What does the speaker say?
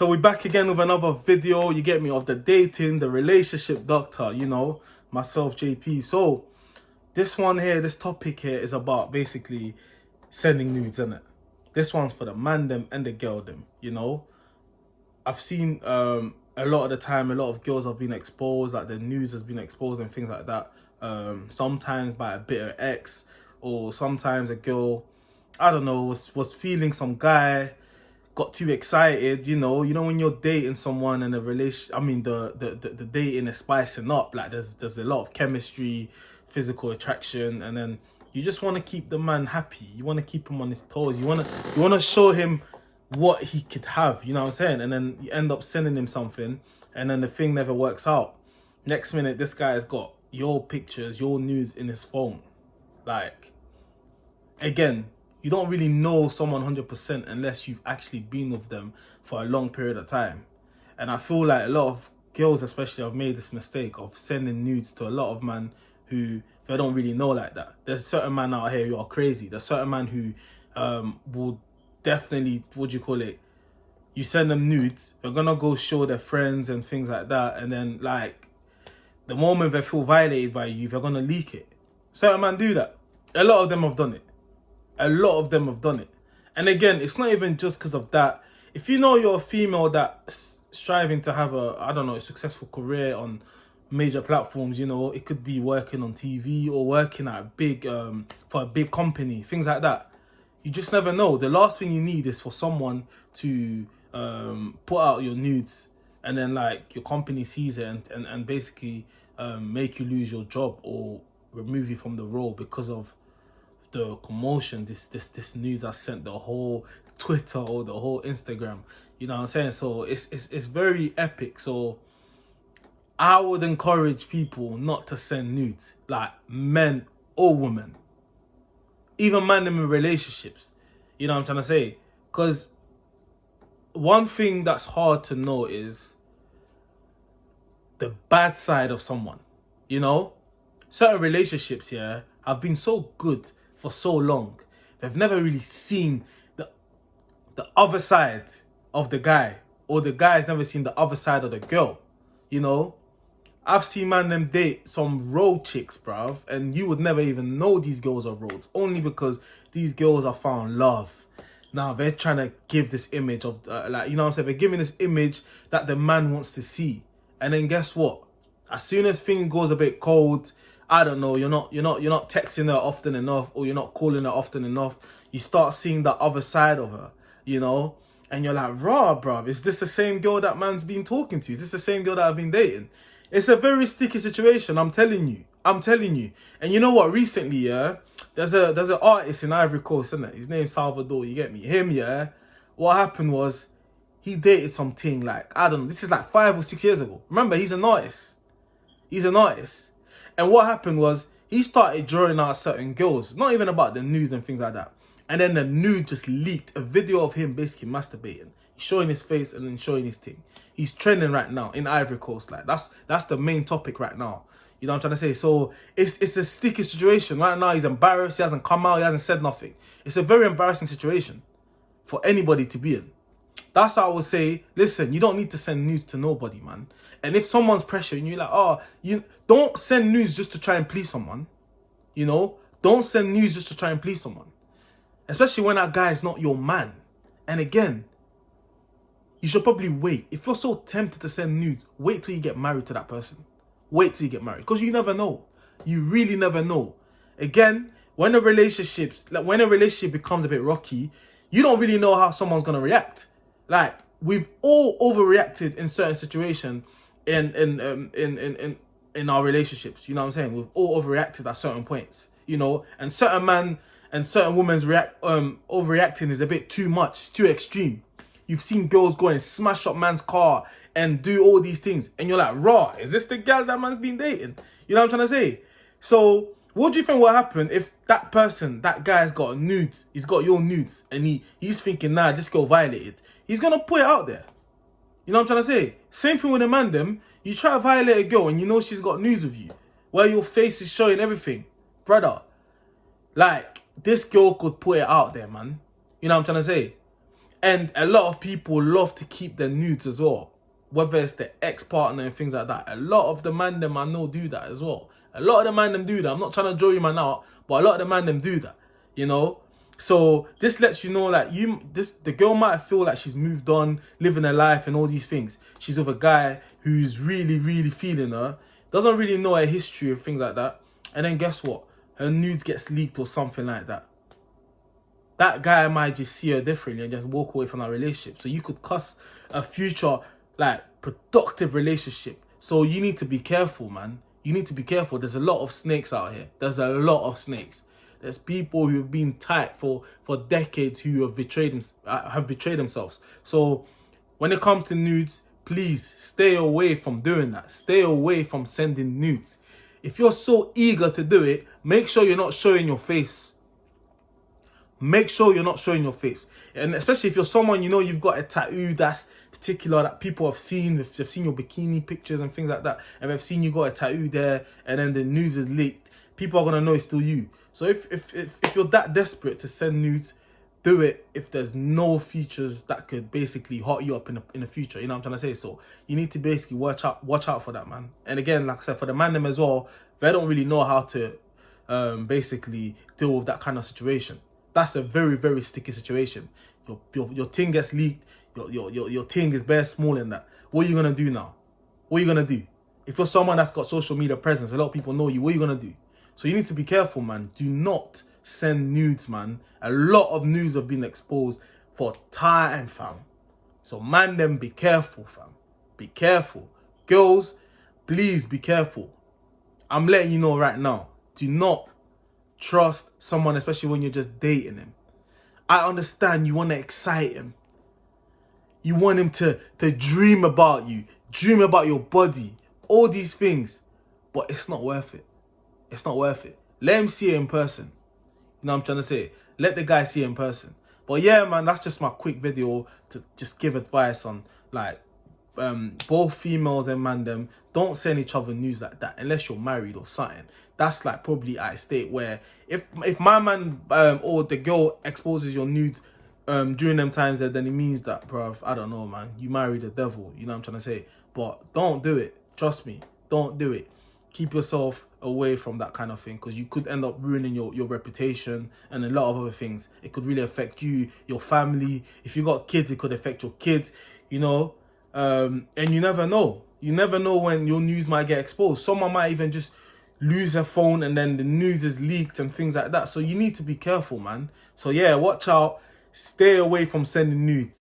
So we're back again with another video, you get me, of the dating, the relationship doctor, you know, myself, JP. So this one here, this topic here is about basically sending nudes, isn't it? This one's for the man them and the girl them, you know. I've seen a lot of the time, a lot of girls have been exposed, like the nudes has been exposed and things like that. Sometimes by a bitter ex, or sometimes a girl, I don't know, was feeling some guy, got too excited, you know when you're dating someone and the relation, I mean the dating is spicing up, like there's a lot of chemistry, physical attraction, and then you just want to keep the man happy, you want to keep him on his toes, you want to show him what he could have, you know what I'm saying? And then you end up sending him something and then the thing never works out. Next minute this guy has got your pictures, your nudes in his phone. Like, again, you don't really know someone 100% unless you've actually been with them for a long period of time. And I feel like a lot of girls especially have made this mistake of sending nudes to a lot of men who they don't really know like that. There's certain men out here who are crazy. There's certain men who will definitely, you send them nudes, they're gonna go show their friends and things like that, and then like the moment they feel violated by you, they're gonna leak it. Certain men do that. A lot of them have done it. A lot of them have done it. And again, it's not even just because of that. If you know you're a female that's striving to have a successful career on major platforms, it could be working on TV or working at a big, for a big company, things like that. You just never know. The last thing you need is for someone to put out your nudes and then like your company sees it and basically make you lose your job or remove you from the role because of the commotion, this news I sent the whole Twitter or the whole Instagram, you know what I'm saying? So it's very epic. So I would encourage people not to send nudes, like men or women, even men in relationships, you know what I'm trying to say? Because one thing that's hard to know is the bad side of someone, certain relationships here have been so good for so long, they've never really seen the other side of the guy, or the guy's never seen the other side of the girl, I've seen man them date some road chicks, bruv, and you would never even know these girls are roads, only because these girls are found love. Now they're trying to give this image of they're giving this image that the man wants to see, and then guess what? As soon as things goes a bit cold, I don't know, you're not texting her often enough, or you're not calling her often enough, you start seeing the other side of her, and you're like, rah, bruv, is this the same girl that man's been talking to? Is this the same girl that I've been dating? It's a very sticky situation, I'm telling you. And you know what, recently, yeah, there's an artist in Ivory Coast, isn't it? His name's Salvador, you get me? Him, yeah, what happened was, he dated something like, I don't know, this is like 5 or 6 years ago. Remember, he's an artist. And what happened was, he started drawing out certain girls, not even about the nudes and things like that. And then the nude just leaked, a video of him basically masturbating. He's showing his face and then showing his thing. He's trending right now in Ivory Coast. Like, that's the main topic right now. You know what I'm trying to say? So it's a sticky situation. Right now, he's embarrassed. He hasn't come out. He hasn't said nothing. It's a very embarrassing situation for anybody to be in. That's how I would say, listen, you don't need to send news to nobody, man. And if someone's pressuring you, like, you don't send news just to try and please someone. Don't send news just to try and please someone. Especially when that guy is not your man. And again, you should probably wait. If you're so tempted to send nudes, wait till you get married to that person. Wait till you get married. Because you never know. You really never know. Again, when a relationship becomes a bit rocky, you don't really know how someone's going to react. Like, we've all overreacted in certain situations in our relationships. You know what I'm saying? We've all overreacted at certain points. And certain men and certain women's overreacting is a bit too much, too extreme. You've seen girls go and smash up man's car and do all these things. And you're like, raw, is this the gal that man's been dating? You know what I'm trying to say? So what do you think will happen if that person, that guy's got nudes, he's got your nudes, and he's thinking, nah, this girl violated. He's going to put it out there. You know what I'm trying to say? Same thing with a man, them. You try to violate a girl and you know she's got nudes of you, where your face is showing everything. Brother, like, this girl could put it out there, man. You know what I'm trying to say? And a lot of people love to keep their nudes as well. Whether it's their ex-partner and things like that. A lot of the man them I know do that as well. A lot of the man them do that. I'm not trying to draw you man out, but a lot of the man them do that. You know? So this lets you know, like, the girl might feel like she's moved on, living her life and all these things. She's with a guy who's really, really feeling her, doesn't really know her history and things like that. And then guess what? Her nudes gets leaked or something like that. That guy might just see her differently and just walk away from that relationship. So you could cuss a future, like, productive relationship. So you need to be careful, man. You need to be careful. There's a lot of snakes out here. There's a lot of snakes. There's people who have been tight for decades who have betrayed themselves. So when it comes to nudes, please stay away from doing that. Stay away from sending nudes. If you're so eager to do it, make sure you're not showing your face. Make sure you're not showing your face. And especially if you're someone, you know, you've got a tattoo that's particular that people have seen. They've seen your bikini pictures and things like that. And they've seen you got a tattoo there and then the news is leaked. People are going to know it's still you. So if you're that desperate to send nudes, do it if there's no features that could basically hot you up in the future. You know what I'm trying to say? So you need to basically watch out for that, man. And again, like I said, for the man them as well, they don't really know how to basically deal with that kind of situation. That's a very, very sticky situation. Your thing gets leaked. Your thing is bare small in that. What are you gonna do now? What are you gonna do? If you're someone that's got social media presence, a lot of people know you. What are you gonna do? So you need to be careful, man. Do not send nudes, man. A lot of nudes have been exposed for time, fam. So man, them be careful, fam. Be careful. Girls, please be careful. I'm letting you know right now. Do not trust someone, especially when you're just dating him. I understand you want to excite him. You want him to dream about you, dream about your body, all these things. But it's not worth it. It's not worth it. Let him see it in person. You know what I'm trying to say? Let the guy see it in person. But yeah, man, that's just my quick video to just give advice on, like, both females and man them, don't send each other news like that unless you're married or something. That's like probably at a state where if my man or the girl exposes your nudes during them times, then it means that, bruv, I don't know, man, you married the devil. You know what I'm trying to say? But don't do it. Trust me, don't do it. Keep yourself away from that kind of thing, because you could end up ruining your reputation and a lot of other things. It could really affect you, your family. If you got kids, it could affect your kids, you know. And you never know. You never know when your news might get exposed. Someone might even just lose their phone and then the news is leaked and things like that. So you need to be careful, man. So yeah, watch out. Stay away from sending nudes.